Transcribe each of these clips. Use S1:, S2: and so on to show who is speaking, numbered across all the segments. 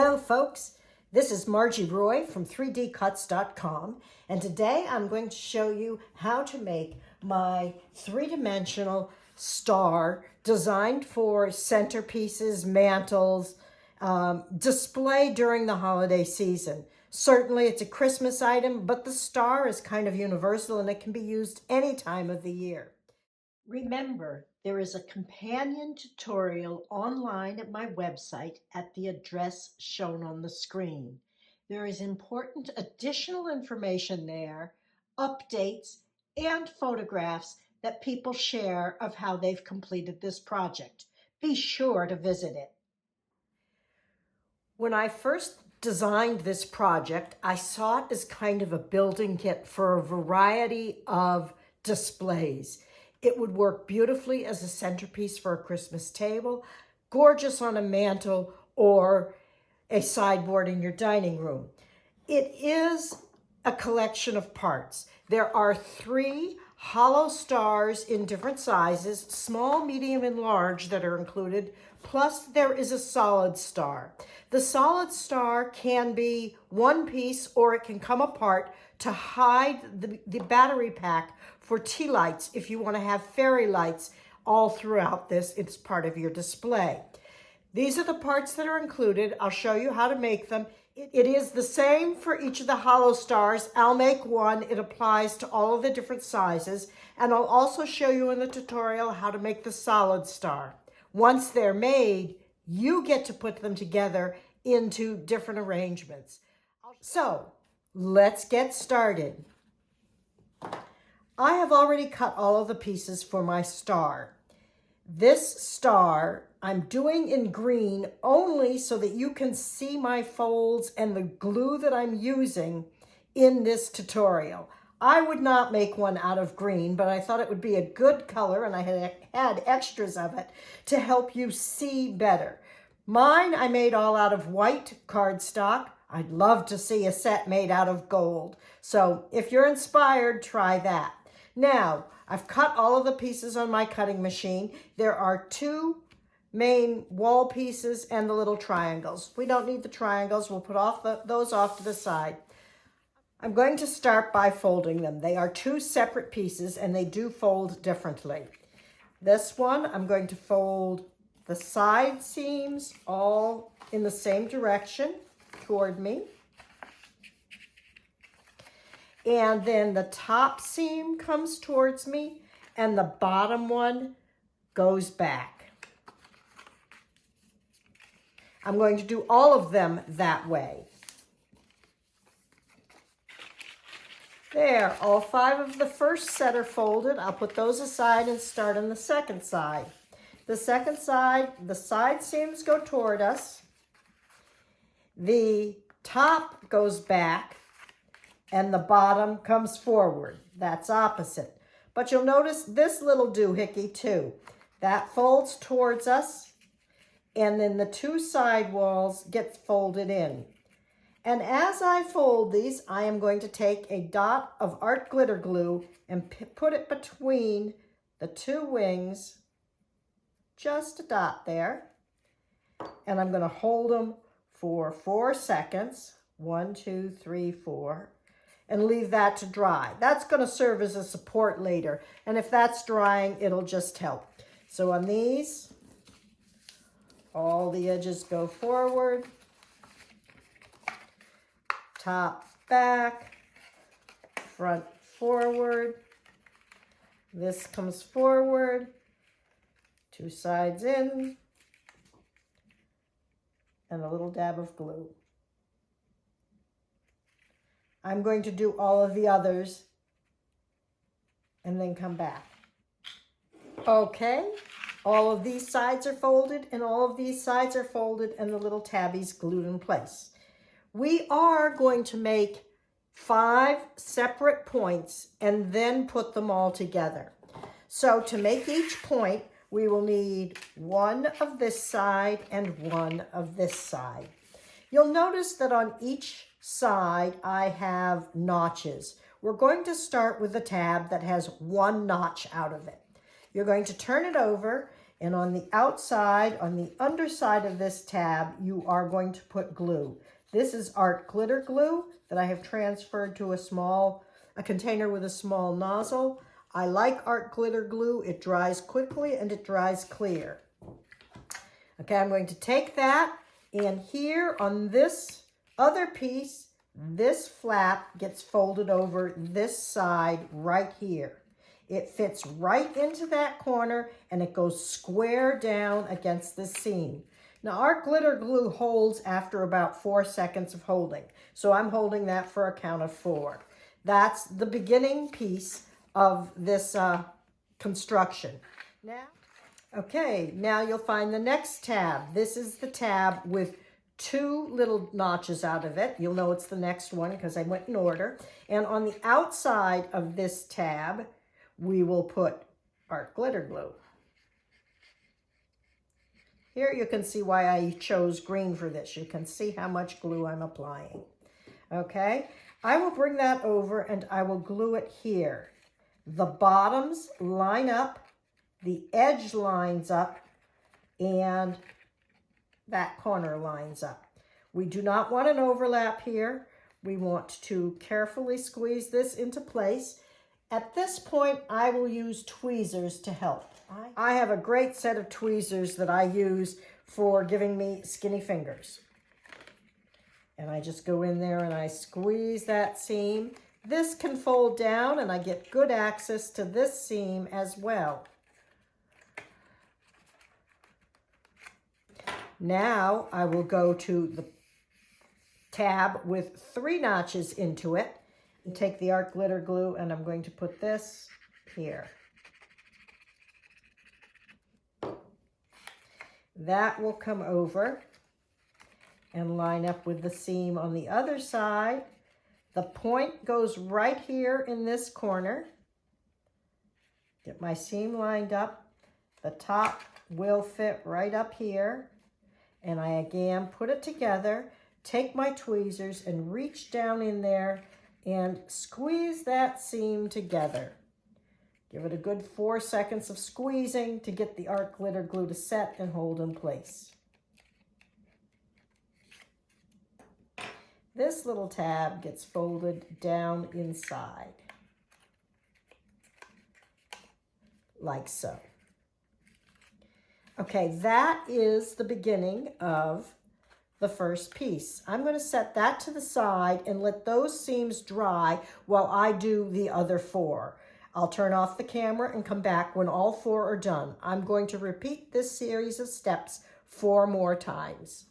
S1: Hello folks, this is Marji Roy from 3dcuts.com, and today I'm going to show you how to make my three-dimensional star designed for centerpieces, mantles, display during the holiday season. Certainly it's a Christmas item, but the star is kind of universal and it can be used any time of the year. Remember, there is a companion tutorial online at my website at the address shown on the screen. There is important additional information there, updates, and photographs that people share of how they've completed this project. Be sure to visit it. When I first designed this project, I saw it as kind of a building kit for a variety of displays. It would work beautifully as a centerpiece for a Christmas table, gorgeous on a mantle, or a sideboard in your dining room. It is a collection of parts. There are 3 hollow stars in different sizes, small, medium, and large, that are included, plus there is a solid star. The solid star can be one piece or it can come apart to hide the battery pack for tea lights if you want to have fairy lights all throughout this. It's part of your display. These are the parts that are included. I'll show you how to make them. It is the same for each of the hollow stars. I'll make one. It applies to all of the different sizes. And I'll also show you in the tutorial how to make the solid star. Once they're made, you get to put them together into different arrangements. So let's get started. I have already cut all of the pieces for my star. This star I'm doing in green only so that you can see my folds and the glue that I'm using in this tutorial. I would not make one out of green, but I thought it would be a good color, and I had extras of it to help you see better. Mine I made all out of white cardstock. I'd love to see a set made out of gold. So if you're inspired, try that. Now, I've cut all of the pieces on my cutting machine. There are 2 main wall pieces and the little triangles. We don't need the triangles. We'll put those off to the side. I'm going to start by folding them. They are 2 separate pieces and they do fold differently. This one, I'm going to fold the side seams all in the same direction toward me. And then the top seam comes towards me and the bottom one goes back. I'm going to do all of them that way. There, all 5 of the first set are folded. I'll put those aside and start on the second side. The second side, the side seams go toward us. The top goes back and the bottom comes forward. That's opposite. But you'll notice this little doohickey too. That folds towards us, and then the 2 side walls get folded in. And as I fold these, I am going to take a dot of art glitter glue and put it between the 2 wings, just a dot there. And I'm going to hold them for 4 seconds, 1, 2, 3, 4, and leave that to dry. That's going to serve as a support later. And if that's drying, it'll just help. So on these, all the edges go forward, top, back, front, forward. This comes forward, 2 sides in, and a little dab of glue. I'm going to do all of the others and then come back. Okay, all of these sides are folded and all of these sides are folded and the little tabbies glued in place. We are going to make 5 separate points and then put them all together. So to make each point, we will need 1 of this side and 1 of this side. You'll notice that on each side I have notches. We're going to start with a tab that has 1 notch out of it. You're going to turn it over And on the outside, on the underside of this tab, you are going to put glue. This is art glitter glue that I have transferred to a container with a small nozzle. I like art glitter glue. It dries quickly and it dries clear. Okay, I'm going to take that, and here on this other piece, this flap gets folded over this side right here. It fits right into that corner and it goes square down against the seam. Now our glitter glue holds after about 4 seconds of holding. So I'm holding that for a count of 4. That's the beginning piece of this construction. Now you'll find the next tab. This is the tab with 2 little notches out of it. You'll know it's the next one because I went in order. And on the outside of this tab, we will put art glitter glue. Here you can see why I chose green for this. You can see how much glue I'm applying. Okay, I will bring that over and I will glue it here. The bottoms line up, the edge lines up, and that corner lines up. We do not want an overlap here. We want to carefully squeeze this into place. At this point, I will use tweezers to help. I have a great set of tweezers that I use for giving me skinny fingers. And I just go in there and I squeeze that seam. This can fold down and I get good access to this seam as well. Now I will go to the tab with 3 notches into it. And take the art glitter glue and I'm going to put this here. That will come over and line up with the seam on the other side. The point goes right here in this corner. Get my seam lined up. The top will fit right up here. And I again put it together, take my tweezers and reach down in there and squeeze that seam together. Give it a good 4 seconds of squeezing to get the art glitter glue to set and hold in place. This little tab gets folded down inside, like so. Okay, that is the beginning of the first piece. I'm going to set that to the side and let those seams dry while I do the other 4. I'll turn off the camera and come back when all 4 are done. I'm going to repeat this series of steps 4 more times.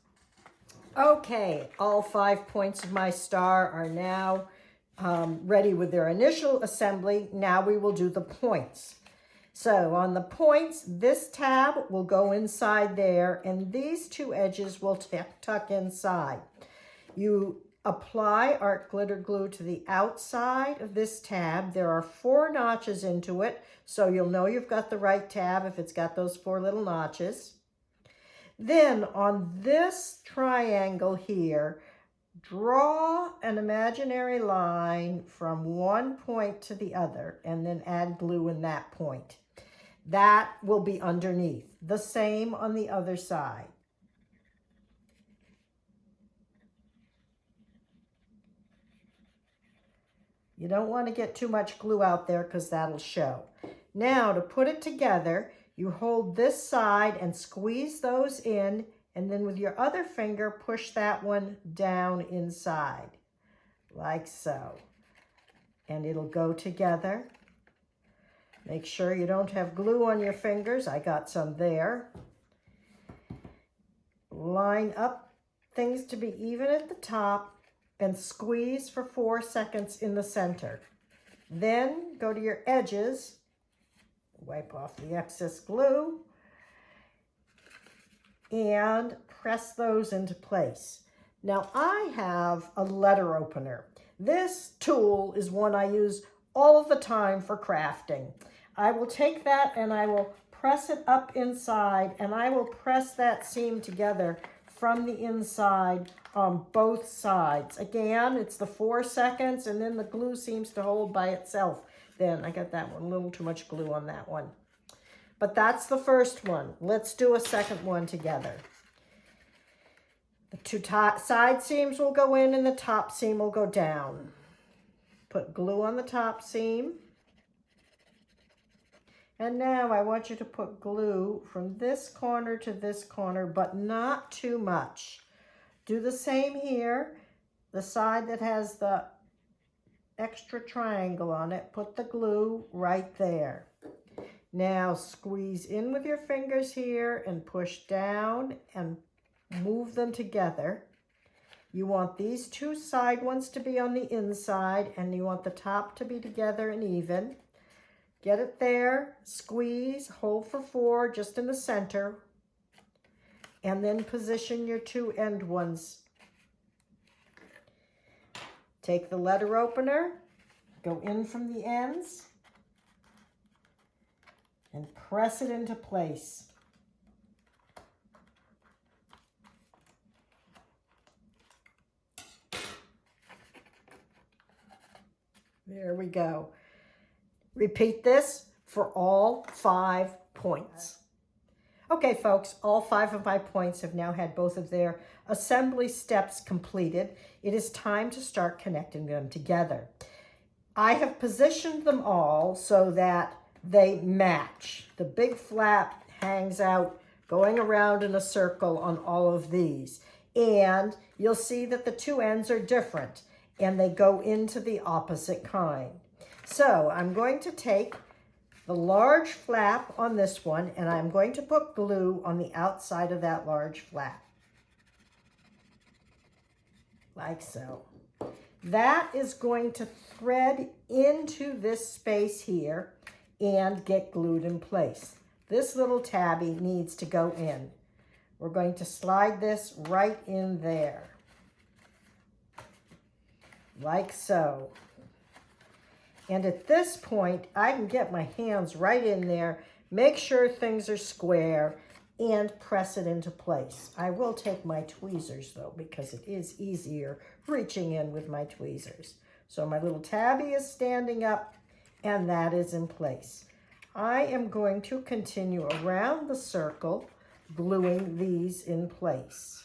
S1: Okay, all 5 points of my star are now ready with their initial assembly. Now we will do the points. So on the points, this tab will go inside there and these 2 edges will tuck inside. You apply art glitter glue to the outside of this tab. There are 4 notches into it, so you'll know you've got the right tab if it's got those 4 little notches. Then on this triangle here, draw an imaginary line from one point to the other and then add glue in that point. That will be underneath. The same on the other side. You don't want to get too much glue out there because that'll show. Now to put it together, you hold this side and squeeze those in, and then with your other finger, push that one down inside, like so. And it'll go together. Make sure you don't have glue on your fingers. I got some there. Line up things to be even at the top and squeeze for 4 seconds in the center. Then go to your edges, wipe off the excess glue, and press those into place. Now I have a letter opener. This tool is one I use all of the time for crafting. I will take that and I will press it up inside and I will press that seam together from the inside on both sides. Again, it's the 4 seconds and then the glue seems to hold by itself. Then I got that one, a little too much glue on that one. But that's the first one. Let's do a second one together. The two side seams will go in and the top seam will go down. Put glue on the top seam. And now I want you to put glue from this corner to this corner, but not too much. Do the same here. The side that has the extra triangle on it, put the glue right there. Now squeeze in with your fingers here and push down and move them together. You want these two side ones to be on the inside and you want the top to be together and even. Get it there, squeeze, hold for 4 just in the center, and then position your two end ones. Take the letter opener, go in from the ends, and press it into place. There we go. Repeat this for all 5 points. Okay, folks, all 5 of my points have now had both of their assembly steps completed. It is time to start connecting them together. I have positioned them all so that they match. The big flap hangs out going around in a circle on all of these. And you'll see that the two ends are different and they go into the opposite kind. So I'm going to take the large flap on this one and I'm going to put glue on the outside of that large flap. Like so. That is going to thread into this space here and get glued in place. This little tabby needs to go in. We're going to slide this right in there. Like so. And at this point, I can get my hands right in there, make sure things are square, and press it into place. I will take my tweezers though, because it is easier reaching in with my tweezers. So my little tabby is standing up, and that is in place. I am going to continue around the circle, gluing these in place.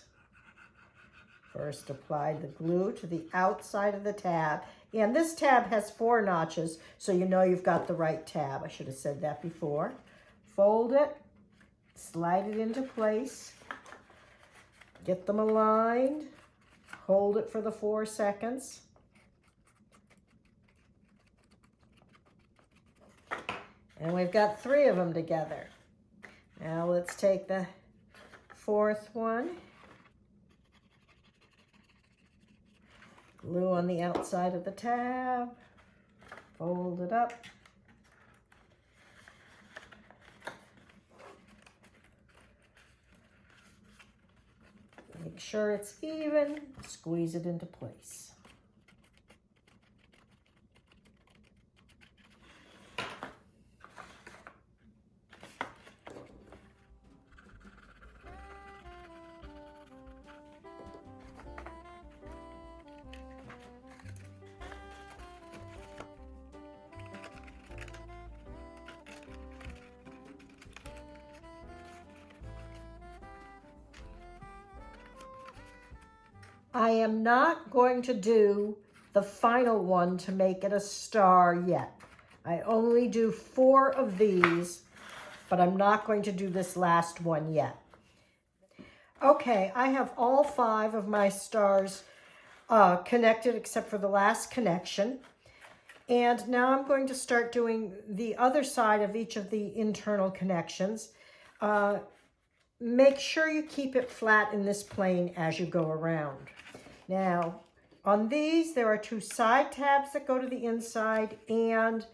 S1: First, apply the glue to the outside of the tab. And this tab has 4 notches, so you know you've got the right tab. I should have said that before. Fold it, slide it into place, get them aligned, hold it for the 4 seconds. And we've got 3 of them together. Now let's take the 4th one. Glue on the outside of the tab, fold it up. Make sure it's even, squeeze it into place. I am not going to do the final one to make it a star yet. I only do 4 of these, but I'm not going to do this last one yet. Okay, I have all 5 of my stars connected except for the last connection. And now I'm going to start doing the other side of each of the internal connections. Make sure you keep it flat in this plane as you go around. Now, on these, there are 2 side tabs that go to the inside and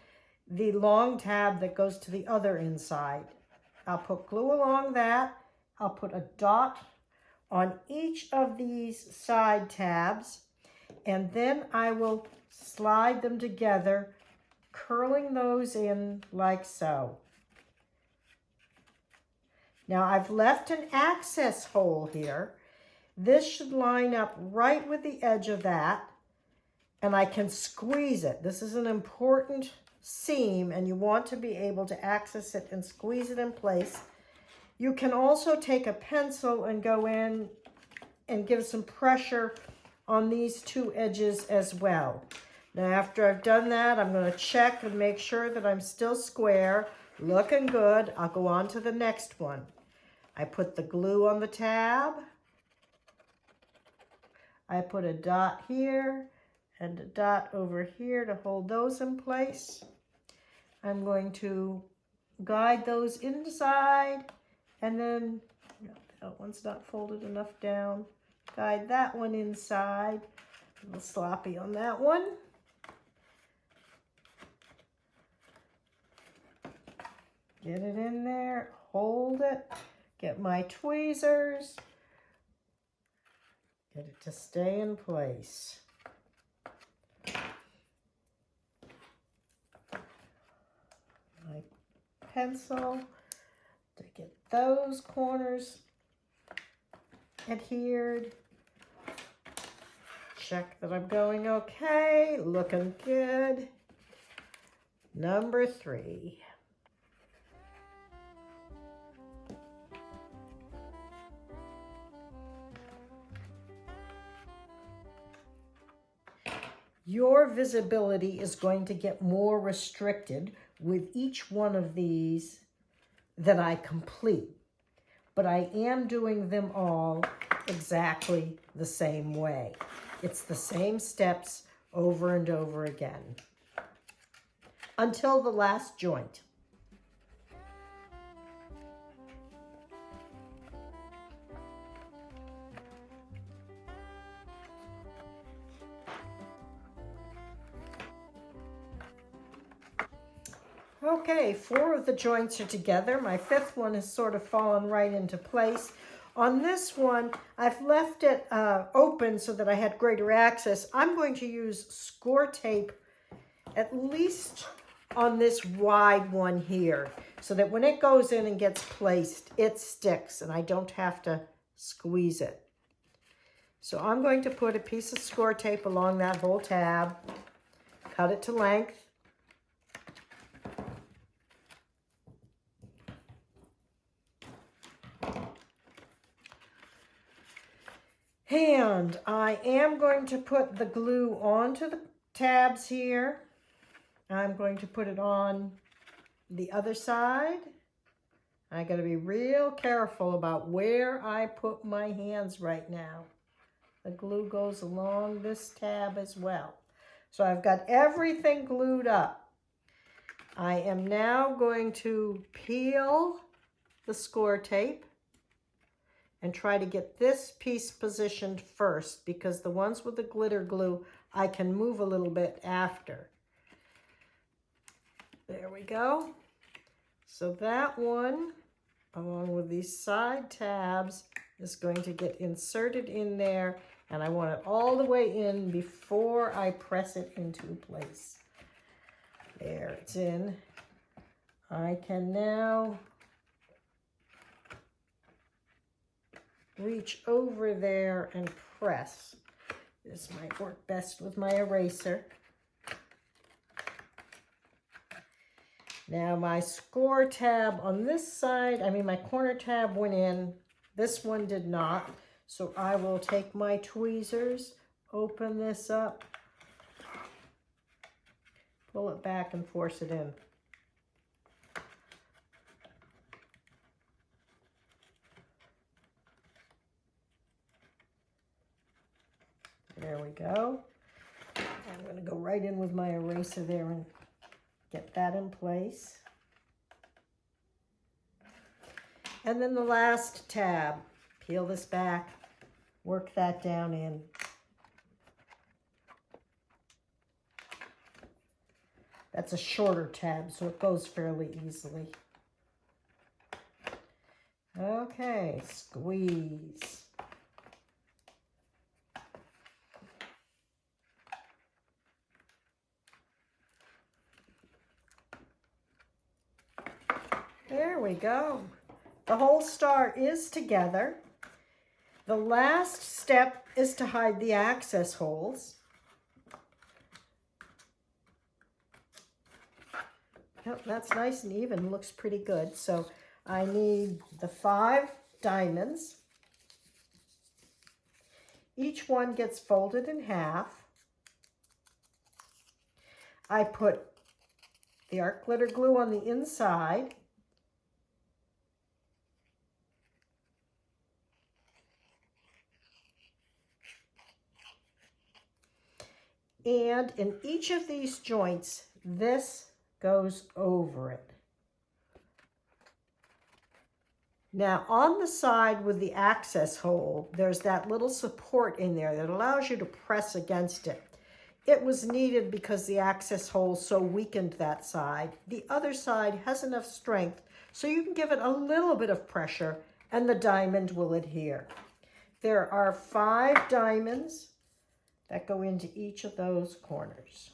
S1: the long tab that goes to the other inside. I'll put glue along that. I'll put a dot on each of these side tabs, and then I will slide them together, curling those in like so. Now, I've left an access hole here. This should line up right with the edge of that, and I can squeeze it. This is an important seam and you want to be able to access it and squeeze it in place, you can also take a pencil and go in and give some pressure on these two edges as well. Now, after I've done that, I'm going to check and make sure that I'm still square, looking good. I'll go on to the next one. I put the glue on the tab. I put a dot here and a dot over here to hold those in place. I'm going to guide those inside, and then, no, that one's not folded enough down. Guide that one inside. A little sloppy on that one. Get it in there, hold it, get my tweezers, get it to stay in place. My pencil to get those corners adhered. Check that I'm going okay, looking good. Number 3. Your visibility is going to get more restricted with each one of these that I complete, but I am doing them all exactly the same way. It's the same steps over and over again until the last joint. Okay, 4 of the joints are together. My 5th one has sort of fallen right into place. On this one, I've left it open so that I had greater access. I'm going to use score tape at least on this wide one here, so that when it goes in and gets placed, it sticks and I don't have to squeeze it. So I'm going to put a piece of score tape along that whole tab, cut it to length. And I am going to put the glue onto the tabs here. I'm going to put it on the other side. I got to be real careful about where I put my hands right now. The glue goes along this tab as well. So I've got everything glued up. I am now going to peel the score tape and try to get this piece positioned first, because the ones with the glitter glue, I can move a little bit after. There we go. So that one, along with these side tabs, is going to get inserted in there, and I want it all the way in before I press it into place. There, it's in. I can now reach over there and press. This might work best with my eraser. Now my score tab on this side, my corner tab went in. This one did not. So I will take my tweezers, open this up, pull it back and force it in. There we go. I'm going to go right in with my eraser there and get that in place. And then the last tab, peel this back, work that down in. That's a shorter tab, so it goes fairly easily. Okay, squeeze. There we go. The whole star is together. The last step is to hide the access holes. Oh, that's nice and even, looks pretty good. So I need the 5 diamonds. Each one gets folded in half. I put the art glitter glue on the inside. And in each of these joints, this goes over it. Now on the side with the access hole, there's that little support in there that allows you to press against it. It was needed because the access hole so weakened that side. The other side has enough strength so you can give it a little bit of pressure and the diamond will adhere. There are 5 diamonds that go into each of those corners.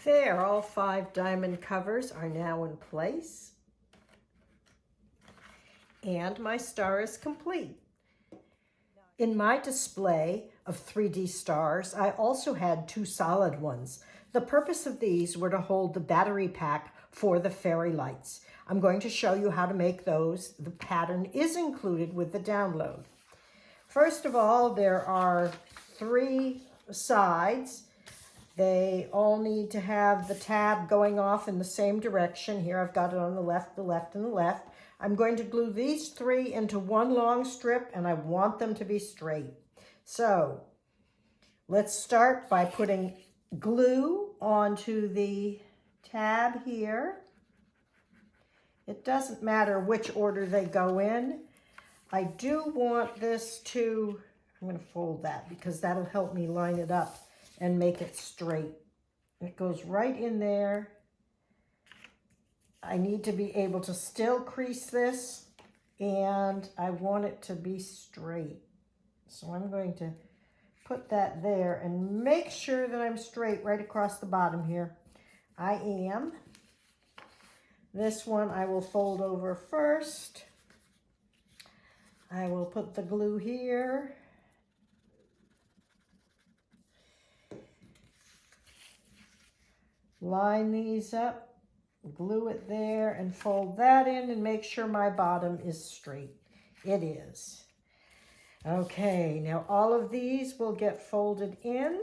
S1: There, all 5 diamond covers are now in place. And my star is complete. In my display of 3D stars, I also had 2 solid ones. The purpose of these were to hold the battery pack for the fairy lights. I'm going to show you how to make those. The pattern is included with the download. First of all, there are 3 sides. They all need to have the tab going off in the same direction. Here I've got it on the left, and the left. I'm going to glue these 3 into one long strip, and I want them to be straight. So let's start by putting glue onto the tab here. It doesn't matter which order they go in. I do want this to, I'm going to fold that because that'll help me line it up and make it straight. It goes right in there. I need to be able to still crease this, and I want it to be straight. So I'm going to put that there and make sure that I'm straight right across the bottom here. I am. This one I will fold over first. I will put the glue here. Line these up, glue it there, and fold that in and make sure my bottom is straight. It is. Okay, now all of these will get folded in.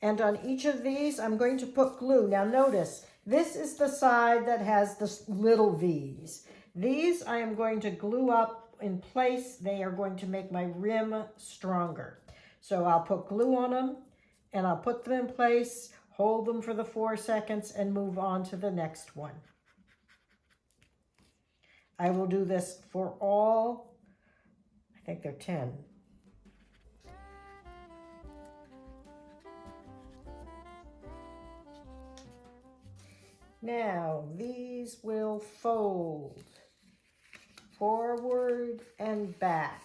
S1: And on each of these, I'm going to put glue. Now notice, this is the side that has the little V's. These I am going to glue up in place. They are going to make my rim stronger. So I'll put glue on them, and I'll put them in place, hold them for the 4 seconds, and move on to the next one. I will do this for all, I think they're 10. Now, these will fold forward and back.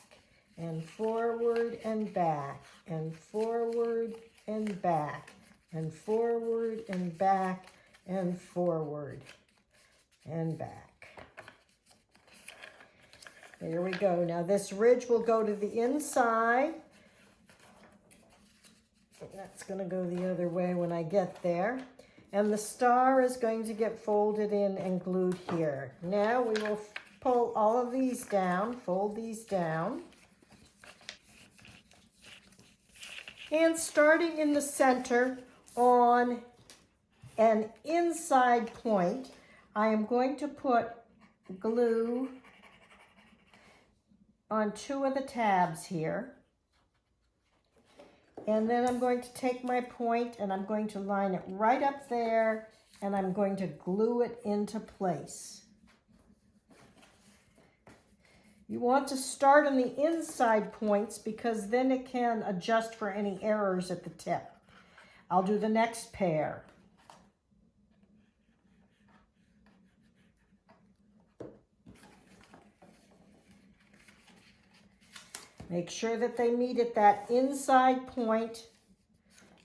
S1: And forward and back, and forward and back, and forward and back, and forward and back. There we go. Now this ridge will go to the inside. That's going to go the other way when I get there. And the star is going to get folded in and glued here. Now we will pull all of these down, fold these down. And starting in the center on an inside point, I am going to put glue on 2 of the tabs here. And then I'm going to take my point and I'm going to line it right up there, and I'm going to glue it into place. You want to start on the inside points because then it can adjust for any errors at the tip. I'll do the next pair. Make sure that they meet at that inside point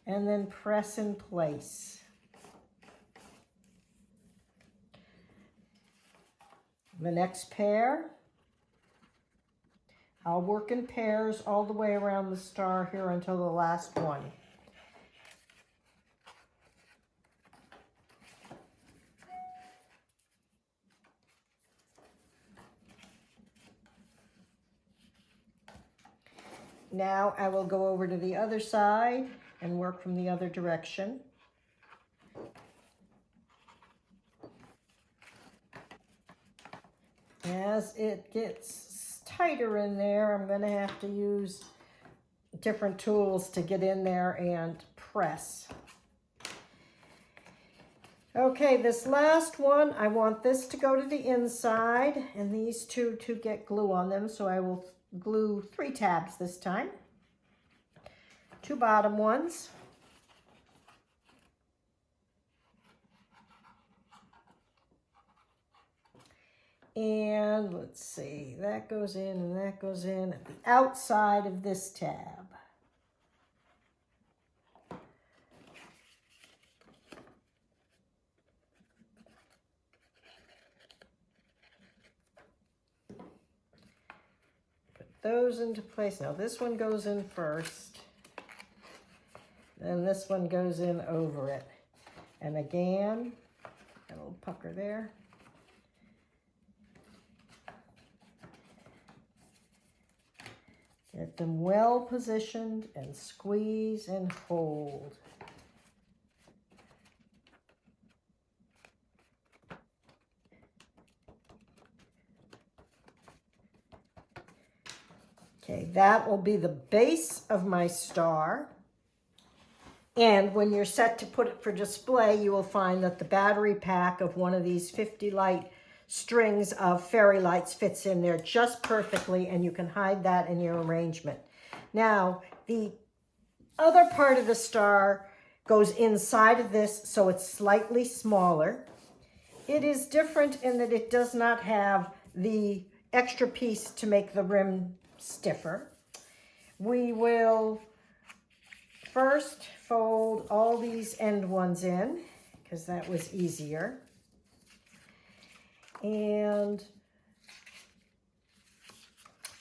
S1: and then press in place. The next pair, I'll work in pairs all the way around the star here until the last one. Now I will go over to the other side and work from the other direction. As it gets tighter in there, I'm going to have to use different tools to get in there and press. Okay, this last one, I want this to go to the inside and these two to get glue on them, so I will glue 3 tabs this time. 2 bottom ones. And let's see, that goes in and that goes in at the outside of this tab. Put those into place. Now this one goes in first. Then this one goes in over it. And again, a little pucker there. Get them well positioned and squeeze and hold. Okay, that will be the base of my star. And when you're set to put it for display, you will find that the battery pack of one of these 50 light strings of fairy lights fits in there just perfectly, and you can hide that in your arrangement. Now, the other part of the star goes inside of this, so it's slightly smaller. It is different in that it does not have the extra piece to make the rim stiffer. We will first fold all these end ones in, because that was easier. And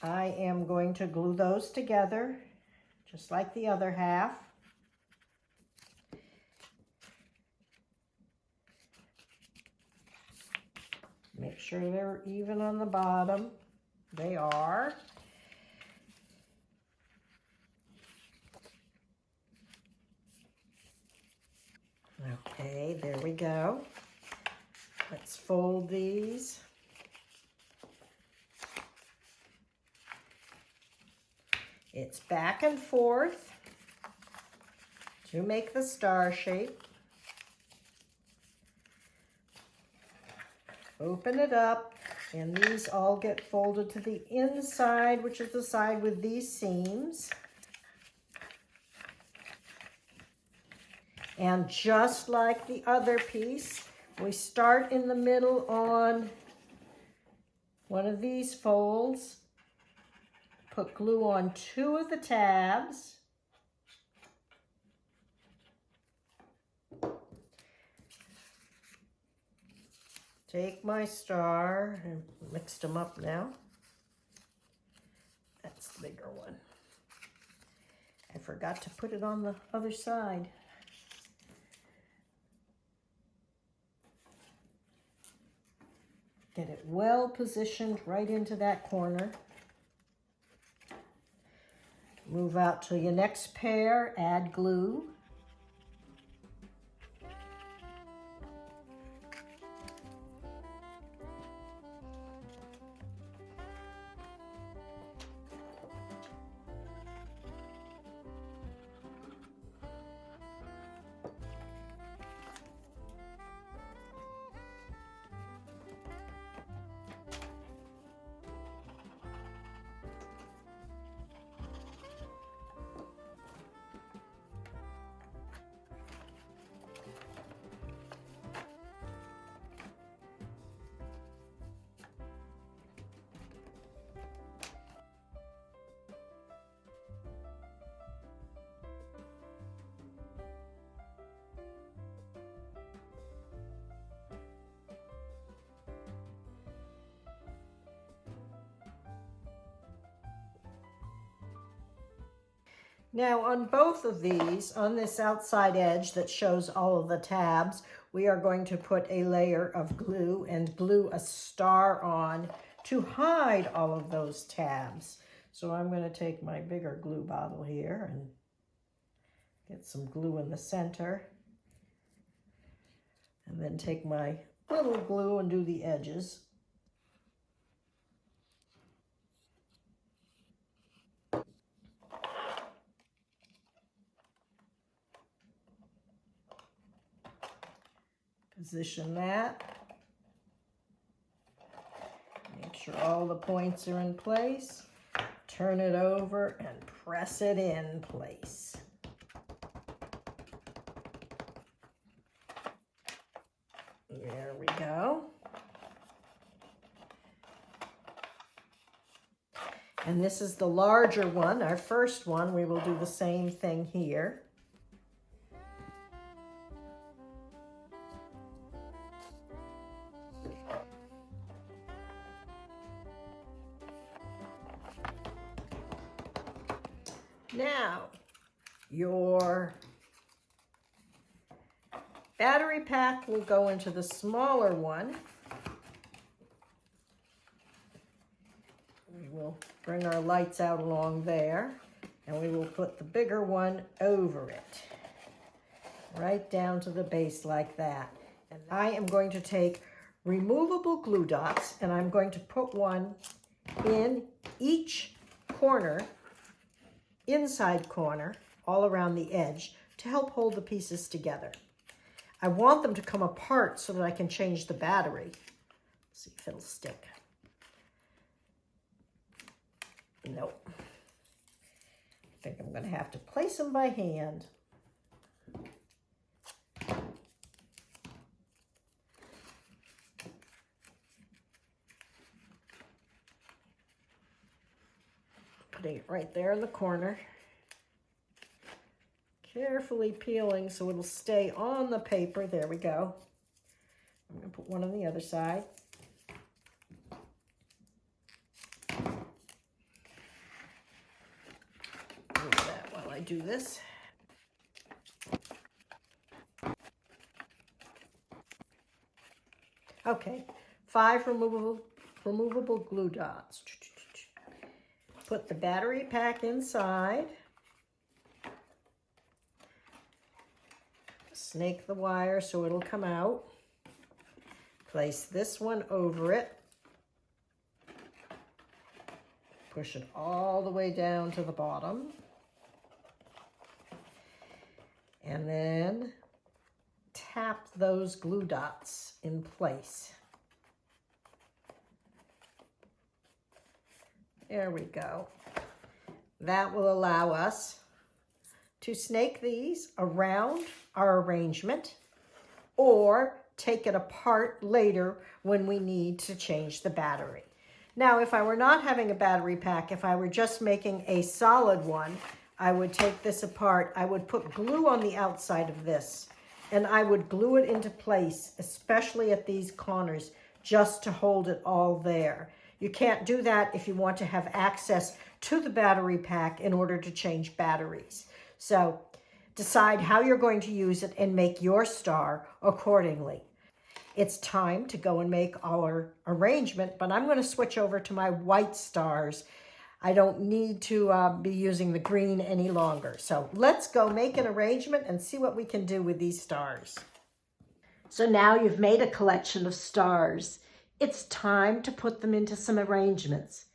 S1: I am going to glue those together, just like the other half. Make sure they're even on the bottom. They are. Okay, there we go. Let's fold these. It's back and forth to make the star shape. Open it up, and these all get folded to the inside, which is the side with these seams. And just like the other piece, we start in the middle on one of these folds, put glue on 2 of the tabs, take my star and mix them up now. That's the bigger one. I forgot to put it on the other side. Get it well positioned right into that corner. Move out to your next pair, add glue. Now on both of these, on this outside edge that shows all of the tabs, we are going to put a layer of glue and glue a star on to hide all of those tabs. So I'm going to take my bigger glue bottle here and get some glue in the center. And then take my little glue and do the edges. Position that. Make sure all the points are in place. Turn it over and press it in place. There we go. And this is the larger one, our first one. We will do the same thing here. Now, your battery pack will go into the smaller one. We will bring our lights out along there, and we will put the bigger one over it, right down to the base like that. And I am going to take removable glue dots, and I'm going to put one in each corner, inside corner, all around the edge, to help hold the pieces together. I want them to come apart so that I can change the battery. Let's see if it'll stick. Nope. I think I'm going to have to place them by hand. Putting it right there in the corner. Carefully peeling so it'll stay on the paper. There we go. I'm going to put one on the other side. Do that while I do this. Okay, 5 removable glue dots. Put the battery pack inside. Snake the wire so it'll come out. Place this one over it. Push it all the way down to the bottom. And then tap those glue dots in place. There we go. That will allow us to snake these around our arrangement or take it apart later when we need to change the battery. Now, if I were not having a battery pack, if I were just making a solid one, I would take this apart. I would put glue on the outside of this, and I would glue it into place, especially at these corners, just to hold it all there. You can't do that if you want to have access to the battery pack in order to change batteries. So decide how you're going to use it and make your star accordingly. It's time to go and make our arrangement, but I'm going to switch over to my white stars. I don't need to be using the green any longer. So let's go make an arrangement and see what we can do with these stars. So now you've made a collection of stars. It's time to put them into some arrangements.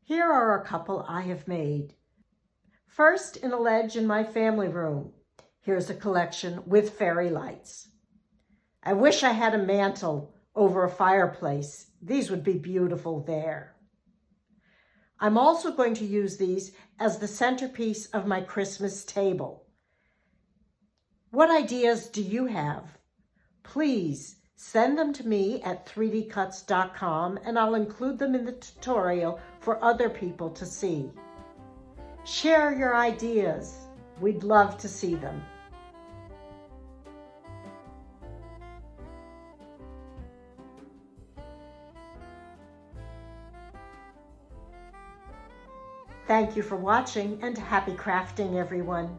S1: Here are a couple I have made. First, in a ledge in my family room, here's a collection with fairy lights. I wish I had a mantle over a fireplace. These would be beautiful there. I'm also going to use these as the centerpiece of my Christmas table. What ideas do you have? Please send them to me at 3dcuts.com and I'll include them in the tutorial for other people to see. Share your ideas. We'd love to see them. Thank you for watching and happy crafting, everyone.